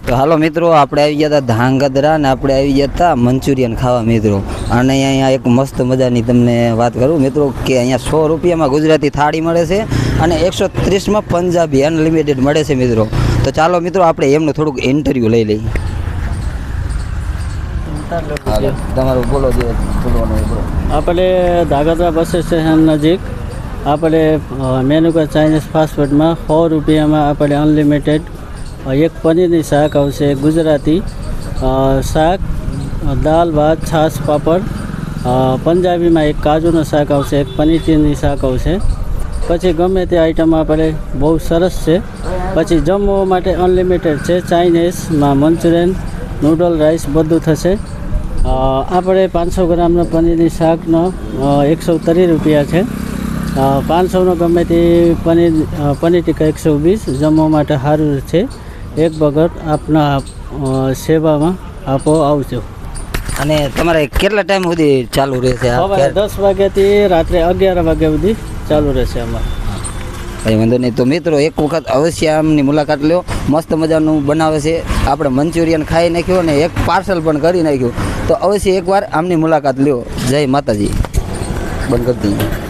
તો હાલો મિત્રો, આપણે આવી ગયા હતા ધાંગધ્રા ને આપણે આવી ગયા હતા મંચુરિયન ખાવા મિત્રો. અને અહીંયા એક મસ્ત મજાની તમને વાત કરું મિત્રો કે અહીંયા 100 રૂપિયામાં ગુજરાતી થાળી મળે છે અને 130માં પંજાબી અનલિમિટેડ મળે છે મિત્રો. તો ચાલો મિત્રો આપણે એમનું થોડુંક ઇન્ટરવ્યૂ લઈ લઈએ. તમારું બોલો જે બોલો. આપણે ધાંગધ્રા બસ સ્ટેશન નજીક આપણે મેનુકા ચાઇનીઝ ફાસ્ટફૂડમાં 100 રૂપિયામાં આપણે અનલિમિટેડ એક પનીરની શાક આવશે, ગુજરાતી શાક, દાળ ભાત, છાશ, પાપડ. પંજાબીમાં એક કાજુનું શાક આવશે, એક પનીર ટીની શાક આવશે. પછી ગમે તે આઈટમ આપણે બહુ સરસ છે. પછી જમવા માટે અનલિમિટેડ છે. ચાઇનીઝમાં મંચુરિયન, નૂડલ, રાઈસ બધું થશે. આપણે 500 ગ્રામનો પનીરની શાકનો 130 રૂપિયા છે. 500નો ગમે તે પનીર ટીકા 120. જમવા માટે સારું છે. એક વખત આપના સેવામાં આપો આવજો. અને તમારે કેટલા ટાઈમ સુધી ચાલુ રહેશે? સવારે 10 વાગ્યાથી રાત્રે 11 વાગ્યા સુધી ચાલુ રહેશે અમારે. કંઈ વાંધો નહીં. તો મિત્રો એક વખત અવશ્ય આમની મુલાકાત લો. મસ્ત મજાનું બનાવે છે. આપણે મંચુરિયન ખાઈ નાખ્યું અને એક પાર્સલ પણ કરી નાખ્યું. તો અવશ્ય એકવાર આમની મુલાકાત લો. જય માતાજી. બંધ કરી દઈએ.